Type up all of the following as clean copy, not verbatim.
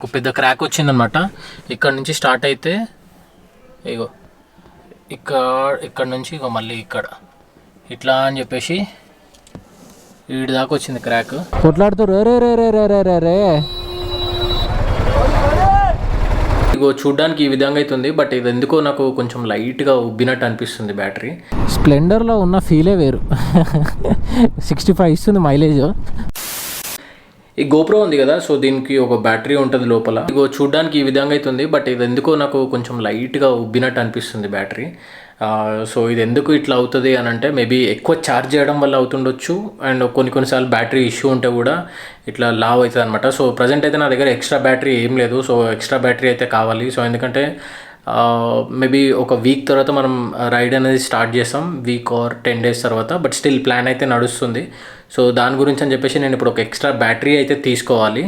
ఒక పెద్ద క్రాక్ వచ్చిందనమాట. ఇక్కడ నుంచి స్టార్ట్ అయితే ఇగో ఇక్కడ నుంచి ఇగో మళ్ళీ ఇక్కడ ఇట్లా అని చెప్పేసి వీడి దాకా వచ్చింది క్రాక్. కొట్లాడుతూ రే ఇగో చూడ్డానికి ఈ విధంగా అవుతుంది, బట్ ఇది ఎందుకో నాకు కొంచెం లైట్గా ఉబ్బినట్టు అనిపిస్తుంది. బ్యాటరీ స్ప్లెండర్లో ఉన్న ఫీలే వేరు. 65 ఇస్తుంది మైలేజ్. ఈ గోప్రో ఉంది కదా, సో దీనికి ఒక బ్యాటరీ ఉంటుంది లోపల. ఇగో చూడ్డానికి ఈ విధంగా అవుతుంది, బట్ ఇది ఎందుకో నాకు కొంచెం లైట్గా ఉబ్బినట్టు అనిపిస్తుంది బ్యాటరీ. సో ఇది ఎందుకు ఇట్లా అవుతుంది అని అంటే మేబీ ఎక్కువ ఛార్జ్ చేయడం వల్ల అవుతుండొచ్చు, అండ్ కొన్నిసార్లు బ్యాటరీ ఇష్యూ ఉంటే కూడా ఇట్లా లావ్ అవుతుంది అనమాట. సో ప్రజెంట్ అయితే నా దగ్గర ఎక్స్ట్రా బ్యాటరీ ఏం లేదు, సో ఎక్స్ట్రా బ్యాటరీ అయితే కావాలి. సో ఎందుకంటే మేబీ ఒక వీక్ తర్వాత మనం రైడ్ అనేది స్టార్ట్ చేస్తాం, వీక్ ఆర్ 10 days తర్వాత. బట్ స్టిల్ ప్లాన్ అయితే నడుస్తుంది. సో దాని గురించి అని చెప్పేసి నేను ఇప్పుడు ఒక ఎక్స్ట్రా బ్యాటరీ అయితే తీసుకోవాలి.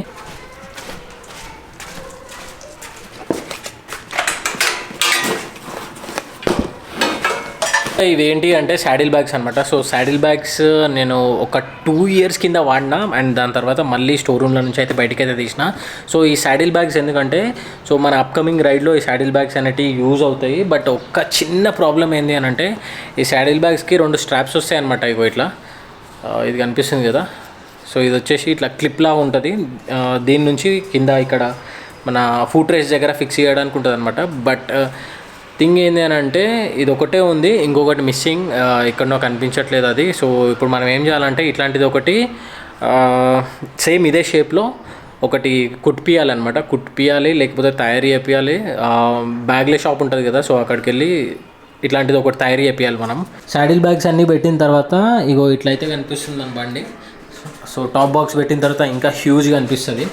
ఇవేంటి అంటే శాడిల్ బ్యాగ్స్ అనమాట. సో శాడిల్ బ్యాగ్స్ నేను ఒక 2 years కింద వాడినా, అండ్ దాని తర్వాత మళ్ళీ స్టోర్ రూమ్ల నుంచి అయితే బయటకైతే తీసిన. సో ఈ శాడిల్ బ్యాగ్స్ ఎందుకంటే సో మన అప్కమింగ్ రైడ్లో ఈ శాడిల్ బ్యాగ్స్ అనేవి యూజ్ అవుతాయి. బట్ ఒక్క చిన్న ప్రాబ్లం ఏంటి అని అంటే ఈ శాడిల్ బ్యాగ్స్కి 2 straps వస్తాయి అనమాట. ఇగో ఇట్లా ఇది కనిపిస్తుంది కదా, సో ఇది వచ్చేసి ఇట్లా క్లిప్లా ఉంటుంది. దీని నుంచి కింద ఇక్కడ మన ఫుట్ రేస్ దగ్గర ఫిక్స్ చేయడానికి ఉంటుంది అనమాట. బట్ థింగ్ ఏంటి అని అంటే ఇది ఒకటే ఉంది, ఇంకొకటి మిస్సింగ్, ఎక్కడనో కనిపించట్లేదు అది. సో ఇప్పుడు మనం ఏం చేయాలంటే ఇట్లాంటిది ఒకటి సేమ్ ఇదే షేప్లో ఒకటి కుట్టిపియాలన్నమాట. కుట్టిపియాలి, లేకపోతే తయారు చేయాలి. బ్యాగ్లే షాప్ ఉంటుంది కదా, సో అక్కడికి వెళ్ళి ఇట్లాంటిది ఒకటి తయారు చేయాలి మనం. శాడిల్ బ్యాగ్స్ అన్నీ పెట్టిన తర్వాత ఇగో ఇట్లయితే కనిపిస్తుంది మన బండి. సో టాప్ బాక్స్ పెట్టిన తర్వాత ఇంకా హ్యూజ్గా అనిపిస్తుంది.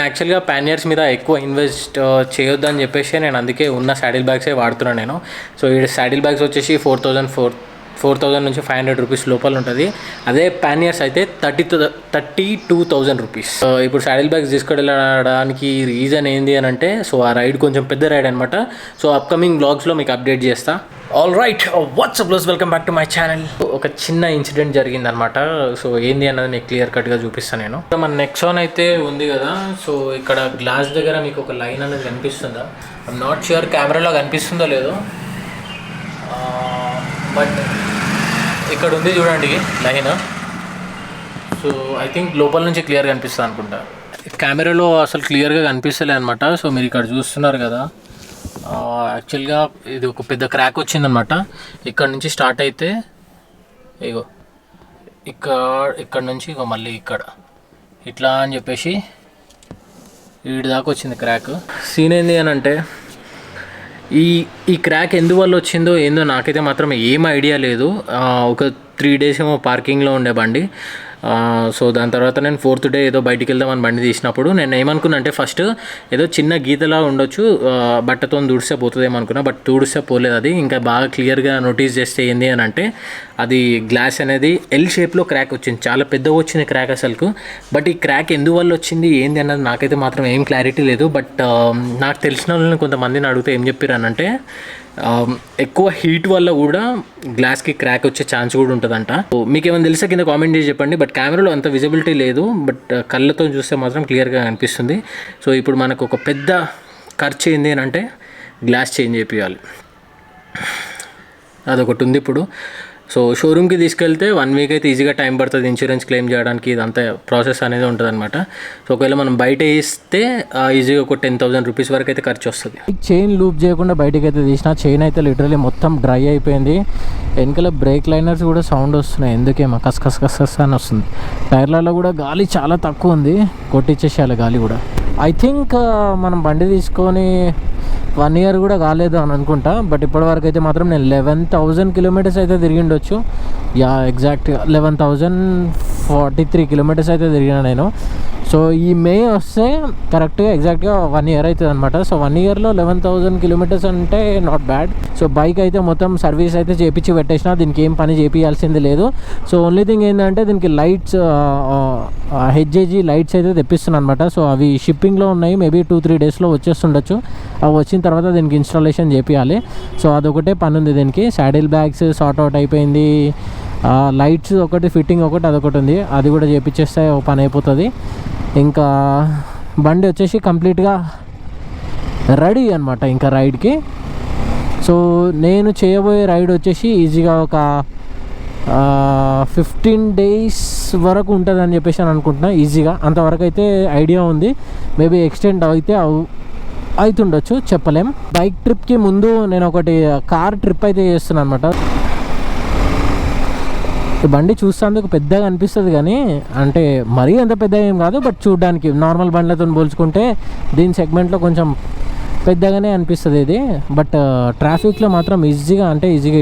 యాక్చువల్గా ప్యానియర్స్ మీద ఎక్కువ ఇన్వెస్ట్ చేయొద్దని చెప్పేసి నేను అందుకే ఉన్న శాడిల్ బ్యాగ్సే వాడుతున్నాను నేను. సో ఈ శాడిల్ బ్యాగ్స్ వచ్చేసి 4,000 నుంచి 500 రూపీస్ లోపల ఉంటుంది. అదే ప్యానియర్స్ అయితే 32,000 రూపీస్. ఇప్పుడు శాడిల్ బ్యాగ్స్ తీసుకెళ్ళడానికి రీజన్ ఏంటి అని అంటే సో ఆ రైడ్ కొంచెం పెద్ద రైడ్ అనమాట. సో అప్కమింగ్ బ్లాగ్స్లో మీకు అప్డేట్ చేస్తా. All right, WhatsApp blows, welcome back to my channel. ఒక చిన్న ఇన్సిడెంట్ జరిగిందనమాట. సో ఏంది అన్నది మీకు క్లియర్ కట్గా చూపిస్తాను నేను. మన నెక్సాన్ అయితే ఉంది కదా, సో ఇక్కడ గ్లాస్ దగ్గర మీకు ఒక లైన్ అనేది కనిపిస్తుందా? ఐఎమ్ నాట్ ష్యూర్ కెమెరాలో కనిపిస్తుందో లేదో, బట్ ఇక్కడ ఉంది చూడండి లైన్. సో ఐ థింక్ లోపల నుంచి క్లియర్గా కనిపిస్తుంది అనుకుంటా. కెమెరాలో అసలు క్లియర్గా కనిపిస్తలే అనమాట. సో మీరు ఇక్కడ చూస్తున్నారు కదా, యాక్చువల్గా ఇది ఒక పెద్ద క్రాక్ వచ్చిందనమాట. ఇక్కడ నుంచి స్టార్ట్ అయితే ఇగో ఇక్కడ నుంచి ఇగో మళ్ళీ ఇక్కడ ఇట్లా అని చెప్పేసి వీడి దాకా వచ్చింది క్రాక్. సీన్ ఏంది అని అంటే ఈ క్రాక్ ఎందువల్ల వచ్చిందో ఏందో నాకైతే మాత్రం ఏం ఐడియా లేదు. ఒక 3 days ఏమో పార్కింగ్లో ఉండే బండి. సో దాని తర్వాత నేను 4th day ఏదో బయటికి వెళ్దామని బండి తీసినప్పుడు నేను ఏమనుకున్నా అంటే ఫస్ట్ ఏదో చిన్న గీతలా ఉండొచ్చు, బట్టతో తుడిస్తే పోతుందేమో అనుకున్నా. బట్ తుడిస్తే పోలేదు అది. ఇంకా బాగా క్లియర్గా నోటీస్ చేస్తే ఏంది అని అంటే అది గ్లాస్ అనేది ఎల్ షేప్లో క్రాక్ వచ్చింది. చాలా పెద్దగా వచ్చింది క్రాక్ అసలుకు. బట్ ఈ క్రాక్ ఎందువల్ల వచ్చింది ఏంది అన్నది నాకైతే మాత్రం ఏం క్లారిటీ లేదు. బట్ నాకు తెలిసిన వాళ్ళని కొంతమందిని అడిగితే ఏం చెప్పారు అని అంటే ఎక్కువ హీట్ వల్ల కూడా గ్లాస్కి క్రాక్ వచ్చే ఛాన్స్ కూడా ఉంటుందంట. మీకు ఏమైనా తెలిసే కింద కామెంట్ చేసి చెప్పండి. బట్ కెమెరాలో అంత విజిబిలిటీ లేదు, బట్ కళ్ళతో చూస్తే మాత్రం క్లియర్గా అనిపిస్తుంది. సో ఇప్పుడు మనకు ఒక పెద్ద ఖర్చు ఏంది అని అంటే గ్లాస్ చేంజ్ చేయాలి, అదొకటి ఉంది ఇప్పుడు. సో షోరూమ్కి తీసుకెళ్తే 1 week అయితే ఈజీగా టైం పడుతుంది ఇన్సూరెన్స్ క్లెయిమ్ చేయడానికి. ఇదంతా ప్రాసెస్ అనేది ఉంటుంది అనమాట. సో ఒకవేళ మనం బయట ఇస్తే ఈజీగా ఒక 10,000 రూపీస్ వరకు అయితే ఖర్చు వస్తుంది. చైన్ లూప్ చేయకుండా బయటకి అయితే తీసిన చైన్ అయితే లిటరలీ మొత్తం డ్రై అయిపోయింది. వెనకాల బ్రేక్ లైనర్స్ కూడా సౌండ్ వస్తున్నాయి, ఎందుకేమో కస్ అని వస్తుంది. టైర్లలో కూడా గాలి చాలా తక్కువ ఉంది, కొట్టించేసేయాలి గాలి కూడా. ఐ థింక్ మనం బండి తీసుకొని 1 year కూడా కాలేదు అని అనుకుంటా. బట్ ఇప్పటివరకు అయితే మాత్రం నేను 11,000 kilometers అయితే తిరిగి ఉండొచ్చు. ఎగ్జాక్ట్గా 11,043 kilometers అయితే తిరిగిన నేను. సో ఈ మే వస్తే కరెక్ట్గా ఎగ్జాక్ట్గా 1 year అవుతుంది అనమాట. సో 1 yearలో 11,000 kilometers అంటే నాట్ బ్యాడ్. సో బైక్ అయితే మొత్తం సర్వీస్ అయితే చేపించి పెట్టేసిన, దీనికి ఏం పని చేపించాల్సింది లేదు. సో ఓన్లీ థింగ్ ఏంటంటే దీనికి లైట్స్ హెచ్జేజీ లైట్స్ అయితే తెప్పిస్తున్నాను అనమాట. సో అవి షిప్పింగ్లో ఉన్నాయి, మేబీ 2-3 daysలో వచ్చేస్తుండొచ్చు. అవి వచ్చిన తర్వాత దీనికి ఇన్స్టాలేషన్ చేపియాలి. సో అదొకటే పని ఉంది దీనికి. శాడిల్ బ్యాగ్స్ సార్ట్ అవుట్ అయిపోయింది, లైట్స్ ఒకటి ఫిట్టింగ్ ఒకటి అదొకటి ఉంది, అది కూడా చేపించేస్తే పని అయిపోతుంది. ఇంకా బండి వచ్చేసి కంప్లీట్గా రెడీ అనమాట ఇంకా రైడ్కి. సో నేను చేయబోయే రైడ్ వచ్చేసి ఈజీగా ఒక 15 days వరకు ఉంటుందని చెప్పేసి అని అనుకుంటున్నా. ఈజీగా అంతవరకు అయితే ఐడియా ఉంది. మేబీ ఎక్స్టెండ్ అయితే అవుతుండొచ్చు, చెప్పలేం. బైక్ ట్రిప్కి ముందు నేను ఒకటి కార్ ట్రిప్ అయితే చేస్తున్నాను అనమాట. ఈ బండి చూసేందుకు పెద్దగా అనిపిస్తుంది కానీ అంటే మరీ అంత పెద్దగా ఏం కాదు, బట్ చూడడానికి నార్మల్ బండ్లతో పోల్చుకుంటే దీని సెగ్మెంట్లో కొంచెం పెద్దగానే అనిపిస్తుంది ఇది. బట్ ట్రాఫిక్లో మాత్రం ఈజీగా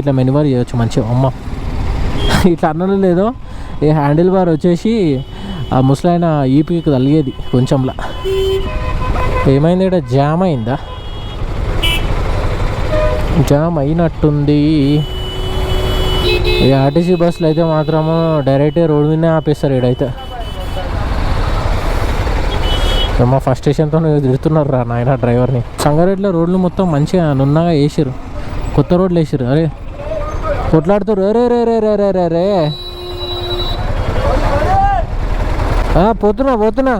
ఇట్లా మెనివర్ చేయొచ్చు మంచిగా. అమ్మ ఇట్లా అన్నది లేదో, ఈ హ్యాండిల్ బార్ వచ్చేసి ఆ ముసలైన ఈపీకి తలిగేది కొంచెంలా. ఏమైంది ఇక్కడ, జామ్ అయిందా? జామ్ అయినట్టుంది. ఈ ఆర్టీసీ బస్సులు అయితే మాత్రము డైరెక్ట్ రోడ్ మీదనే ఆపేస్తారు ఈడైతే. మా ఫస్ట్ స్టేషన్తో తిడుతున్నారు రా నాయన డ్రైవర్ని. సంగారెడ్డిలో రోడ్లు మొత్తం మంచిగా నున్నగా వేసారు, కొత్త రోడ్లు వేసారు. అరే కొట్లాడుతారు, రే రే రే రే రే రే రే పోతున్నా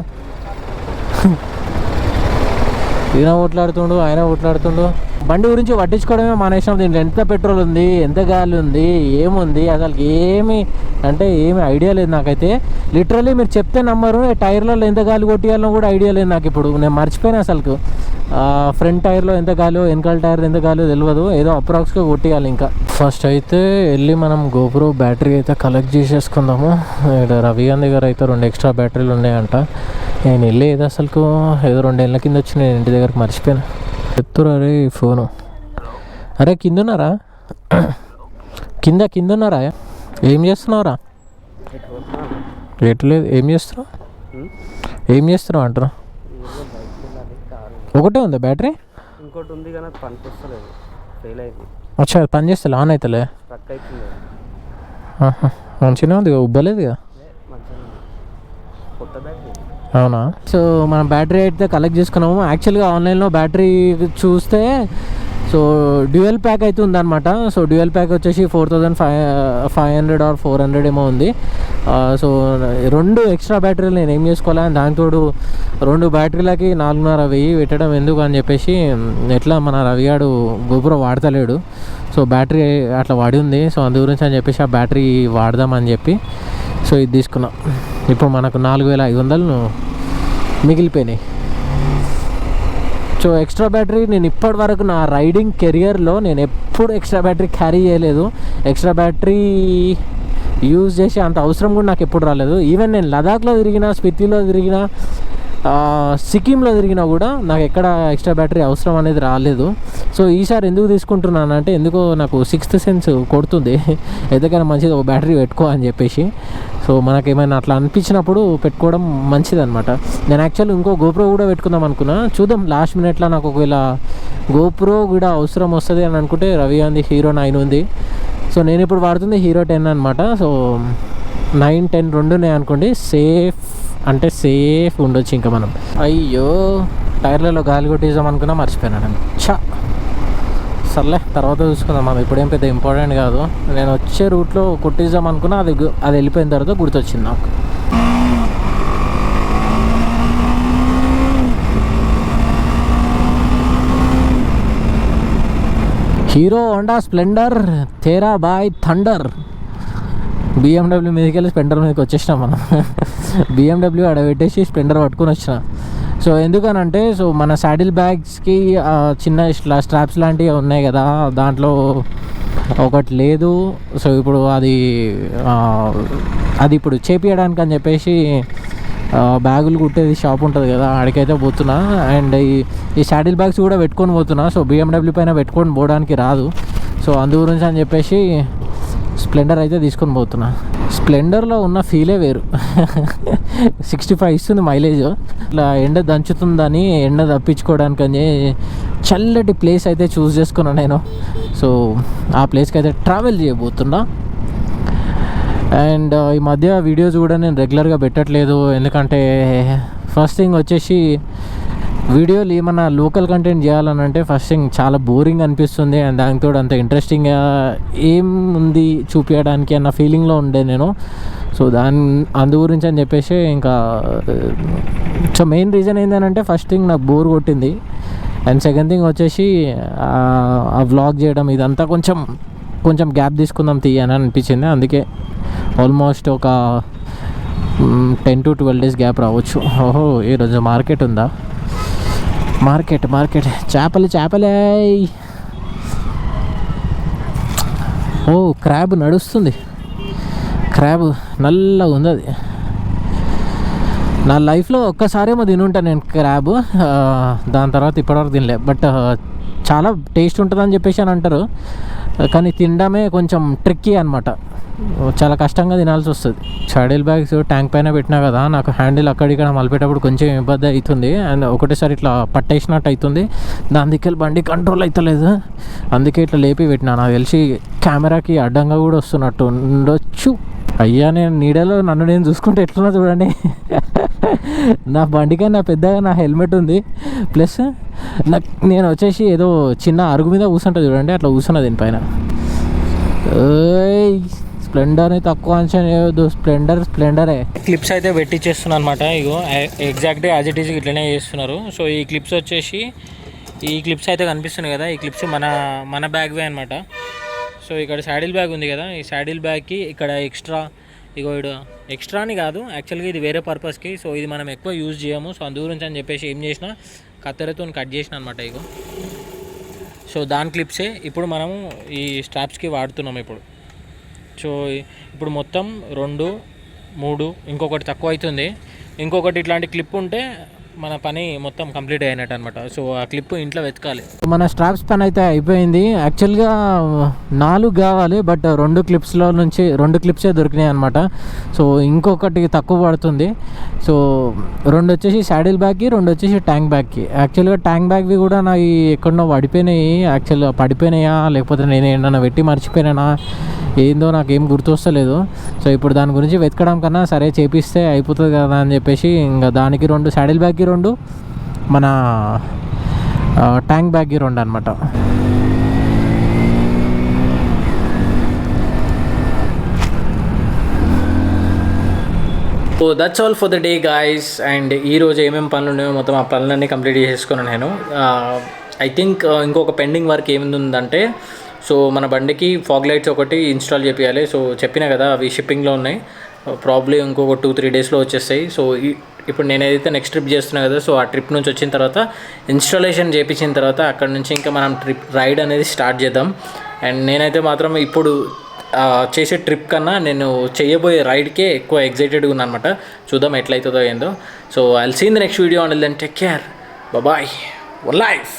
ఈయన కొట్లాడుతుండు, ఆయన కొట్లాడుతుండు. బండి గురించి పట్టించుకోవడమే మానేసినాం. దీంట్లో ఎంత పెట్రోల్ ఉంది, ఎంత గాలి ఉంది, ఏముంది అసలు ఏమి ఐడియా లేదు నాకైతే. లిటరలీ మీరు చెప్తే నమ్మరు, టైర్లలో ఎంత గాలి కొట్టియాలో కూడా ఐడియా లేదు నాకు. ఇప్పుడు నేను మర్చిపోయినా అసలు. ఫ్రంట్ టైర్లో ఎంత గాలో, వెనకాల టైర్ ఎంత గాలో తెలియదు, ఏదో అప్రాక్స్గా కొట్టియాలి. ఇంకా ఫస్ట్ అయితే వెళ్ళి మనం గోప్రో బ్యాటరీ అయితే కలెక్ట్ చేసేసుకుందాము. ఇక్కడ రవిగాంధీ గారు అయితే 2 extra బ్యాటరీలు ఉన్నాయంట. నేను వెళ్ళేది అసలు ఏదో 2 ఏళ్ళ కింద వచ్చి నేను ఇంటి దగ్గరకు మర్చిపోయాను. చెప్తురా రే ఫోను. అరే కిందున్నారా, కిందున్నారా? ఏం చేస్తున్నావురా? ఎట్లేదు, ఏం చేస్తున్నావు అంటున్నా? ఒకటే ఉందా బ్యాటరీ? ఇంకోటి ఉంది కానీ పనికొస్తలేదు, ఫెయిల్ అయింది. అచ్చా పని చేస్తా, ఆన్ అవుతలే, స్ట్రక్ అవుతుంది. మంచిగా ఉంది, ఉబ్బలేదు కదా? కొత్త బ్యాటరీ. అవునా? సో మనం బ్యాటరీ అయితే కలెక్ట్ చేసుకున్నాము. యాక్చువల్గా ఆన్లైన్లో బ్యాటరీ చూస్తే సో డ్యూయల్ ప్యాక్ అయితే ఉందన్నమాట. సో డ్యూయల్ ప్యాక్ వచ్చేసి 4500 or 400 ఏమో ఉంది. సో 2 extra బ్యాటరీలు నేను ఏం చేసుకోవాలి, దానితోడు 2 బ్యాటరీలకి 4500 పెట్టడం ఎందుకు అని చెప్పేసి, ఎట్లా మన రవిగాడు గోప్రో వాడతలేడు, సో బ్యాటరీ అట్లా వాడి ఉంది. సో అందు గురించి అని చెప్పేసి ఆ బ్యాటరీ వాడదామని చెప్పి సో ఇది తీసుకున్నాం. ఇప్పుడు మనకు 4500 మిగిలిపోయినాయి. సో ఎక్స్ట్రా బ్యాటరీ నేను ఇప్పటి వరకు నా రైడింగ్ కెరియర్లో నేను ఎప్పుడు ఎక్స్ట్రా బ్యాటరీ క్యారీ చేయలేదు. ఎక్స్ట్రా బ్యాటరీ యూజ్ చేసే అంత అవసరం కూడా నాకు ఎప్పుడు రాలేదు. ఈవెన్ నేను లదాఖ్లో తిరిగిన, స్పితిలో తిరిగిన, సిక్కింలో తిరిగినా కూడా నాకు ఎక్కడ ఎక్స్ట్రా బ్యాటరీ అవసరం అనేది రాలేదు. సో ఈసారి ఎందుకు తీసుకుంటున్నాను అంటే, ఎందుకో నాకు 6th sense కొడుతుంది, ఎందుకైనా మంచిది ఒక బ్యాటరీ పెట్టుకో అని చెప్పేసి. సో మనకేమైనా అట్లా అనిపించినప్పుడు పెట్టుకోవడం మంచిది అనమాట. నేను యాక్చువల్లీ ఇంకో గోప్రో కూడా పెట్టుకుందాం అనుకున్నా, చూద్దాం లాస్ట్ మినిట్లో నాకు ఒకవేళ గోప్రో కూడా అవసరం వస్తుంది అని అనుకుంటే రవిగాంధీ హీరో 9 ఉంది. సో నేను ఇప్పుడు వాడుతుంది హీరో 10 అనమాట. సో 9, 10 2 ఉన్నాయి అనుకోండి, సేఫ్ ఉండొచ్చు ఇంకా మనం. అయ్యో టైర్లలో గాలి కొట్టేద్దాం అనుకున్నా, మర్చిపోయినాను. సర్లే తర్వాత చూసుకుందాం, మనం ఇప్పుడేం పెద్ద ఇంపార్టెంట్ కాదు. నేను వచ్చే రూట్లో కొట్టిద్దాం అనుకున్నా, అది వెళ్ళిపోయిన తర్వాత గుర్తొచ్చింది నాకు. హీరో హోండా స్ప్లెండర్ తేరా బాయ్ థండర్. BMW మీదకి వెళ్ళి స్ప్లెండర్ మీదకి వచ్చేసినాం మనం. BMW ఆడ పెట్టేసి స్ప్లెండర్ పట్టుకొని వచ్చిన. సో ఎందుకనంటే, సో మన శాడిల్ బ్యాగ్స్కి చిన్న ఇట్లా స్ట్రాప్స్ లాంటివి ఉన్నాయి కదా, దాంట్లో ఒకటి లేదు. సో ఇప్పుడు అది ఇప్పుడు చేపియడానికి అని చెప్పేసి బ్యాగులు కుట్టేది షాప్ ఉంటుంది కదా, ఆడికైతే పోతున్నా. అండ్ ఈ శాడిల్ బ్యాగ్స్ కూడా పెట్టుకొని పోతున్నా. సో BMW పైన పెట్టుకొని పోవడానికి రాదు. సో అందు గురించి అని చెప్పేసి స్ప్లెండర్ అయితే తీసుకొని పోతున్నా. స్ప్లెండర్లో ఉన్న ఫీలే వేరు. 65 ఇస్తుంది మైలేజ్. ఇట్లా ఎండ దంచుతుందని, ఎండ తప్పించుకోవడానికి అని చల్లటి ప్లేస్ అయితే చూస్ చేసుకున్నాను నేను. సో ఆ ప్లేస్కి అయితే ట్రావెల్ చేయబోతున్నా. అండ్ ఈ మధ్య వీడియోస్ కూడా నేను రెగ్యులర్గా పెట్టట్లేదు, ఎందుకంటే ఫస్ట్ థింగ్ వచ్చేసి వీడియోలు ఏమన్నా లోకల్ కంటెంట్ చేయాలని అంటే ఫస్ట్ థింగ్ చాలా బోరింగ్ అనిపిస్తుంది. అండ్ దానితో అంత ఇంట్రెస్టింగ్గా ఏం ఉంది చూపించడానికి అన్న ఫీలింగ్లో ఉండే నేను. సో అందు గురించి అని చెప్పేసి ఇంకా సో మెయిన్ రీజన్ ఏంటంటే ఫస్ట్ థింగ్ నాకు బోర్ కొట్టింది. అండ్ సెకండ్ థింగ్ వచ్చేసి ఆ వ్లాగ్ చేయడం ఇదంతా కొంచెం గ్యాప్ తీసుకుందాం తీయని అనిపించింది. అందుకే ఆల్మోస్ట్ ఒక 10 to 12 days గ్యాప్ రావచ్చు. ఓహో ఈరోజు మార్కెట్ ఉందా? మార్కెట్ చేపలే. ఓ క్రాబ్ నడుస్తుంది. క్రాబ్ నల్లగా ఉంది. అది నా లైఫ్లో ఒక్కసారేమో తినుంటాను నేను క్రాబ్. దాని తర్వాత ఇప్పటివరకు తినలే. బట్ చాలా టేస్ట్ ఉంటుందని చెప్పేసి అని అంటారు, కానీ తినడమే కొంచెం ట్రిక్కీ అనమాట. చాలా కష్టంగా తినాల్సి వస్తుంది. షటిల్ బ్యాగ్స్ ట్యాంక్ పైన పెట్టినా కదా, నాకు హ్యాండిల్ అక్కడిక్కడ మలిపేటప్పుడు కొంచెం ఇబ్బంది అవుతుంది. అండ్ ఒకటేసారి ఇట్లా పట్టేసినట్టు అవుతుంది. దాని దిక్కెళ్ళి బండి కంట్రోల్ అవుతలేదు. అందుకే ఇట్లా లేపి పెట్టినా. నాకు తెలిసి కెమెరాకి అడ్డంగా కూడా వస్తున్నట్టు ఉండొచ్చు. అయ్యా నేను నీడలో నన్ను నేను చూసుకుంటే ఎట్లున్నా చూడండి. నా బండికన్నా పెద్దగా నా హెల్మెట్ ఉంది. ప్లస్ నేను వచ్చేసి ఏదో చిన్న అరుగు మీద కూర్చుంటా చూడండి, అట్లా కూర్చున్నా దీనిపైన. స్ప్లెండర్ని తక్కువ అంచనా వేయొద్దు. స్ప్లెండరే. క్లిప్స్ అయితే పెట్టించేస్తున్నాను అనమాట. ఇగో ఎగ్జాక్ట్గా యాజ్ ఇట్ ఈజ్ ఇట్లనే చేస్తున్నారు. సో ఈ క్లిప్స్ వచ్చేసి ఈ క్లిప్స్ అయితే కనిపిస్తున్నాయి కదా, ఈ క్లిప్స్ మన బ్యాగ్వే అనమాట. సో ఇక్కడ శాడిల్ బ్యాగ్ ఉంది కదా, ఈ శాడిల్ బ్యాగ్కి ఇక్కడ ఎక్స్ట్రా అని కాదు, యాక్చువల్గా ఇది వేరే పర్పస్కి. సో ఇది మనం ఎక్కువ యూజ్ చేయము. సో అందు గురించి అని చెప్పేసి ఏం చేసిన, కత్తెరతో కట్ చేసిన అనమాట. ఇగో సో దాని క్లిప్సే ఇప్పుడు మనము ఈ స్ట్రాప్స్కి వాడుతున్నాం ఇప్పుడు. సో ఇప్పుడు మొత్తం 2, 3 ఇంకొకటి తక్కువ అవుతుంది. ఇంకొకటి ఇట్లాంటి క్లిప్ ఉంటే మన పని మొత్తం కంప్లీట్ అయినట్టు అనమాట. సో ఆ క్లిప్ ఇంట్లో వెతకాలి. మన స్ట్రాప్స్ పని అయితే అయిపోయింది. యాక్చువల్గా 4 కావాలి, బట్ 2 క్లిప్స్లో నుంచి 2 క్లిప్సే దొరికినాయి అనమాట. సో ఇంకొకటి తక్కువ పడుతుంది. సో 2 వచ్చేసి శాడిల్ బ్యాగ్కి, 2 వచ్చేసి ట్యాంక్ బ్యాగ్కి. యాక్చువల్గా ట్యాంక్ బ్యాగ్వి కూడా నా ఎక్కడో పడిపోయినాయి. యాక్చువల్గా పడిపోయినాయా లేకపోతే నేను ఏమన్నా పెట్టి మర్చిపోయినా ఏందో నాకేం గుర్తొస్తలేదు. సో ఇప్పుడు దాని గురించి వెతకడం కన్నా సరే చేపిస్తే అయిపోతుంది కదా అని చెప్పేసి ఇంకా దానికి 2 శాడిల్ బ్యాగ్కి 2, మన ట్యాంక్ బ్యాగ్కి 2 అనమాట. So that's all for the day guys. And ఈరోజు ఏమేమి పనులు ఉన్నాయో మొత్తం ఆ పనులన్నీ కంప్లీట్ చేసుకున్నాను నేను. ఐ థింక్ ఇంకొక పెండింగ్ వర్క్ ఏముందంటే, సో మన బండికి ఫాగ్ లైట్స్ ఒకటి ఇన్స్టాల్ చేయాలి. సో చెప్పినా కదా అవి షిప్పింగ్లో ఉన్నాయి. ప్రాబ్లీ ఇంకొక 2-3 డేస్లో వచ్చేస్తాయి. సో ఇప్పుడు నేను ఏదైతే నెక్స్ట్ ట్రిప్ చేస్తున్నా కదా, సో ఆ ట్రిప్ నుంచి వచ్చిన తర్వాత ఇన్స్టాలేషన్ చేయించిన తర్వాత అక్కడ నుంచి ఇంకా మనం రైడ్ అనేది స్టార్ట్ చేద్దాం. అండ్ నేనైతే మాత్రం ఇప్పుడు చేసే ట్రిప్ కన్నా నేను చేయబోయే రైడ్కే ఎక్కువ ఎగ్జైటెడ్గా ఉన్నాను అనమాట. చూద్దాం ఎట్లయితుందో ఏందో. So I'll see in the next video. And then take care, bye, life.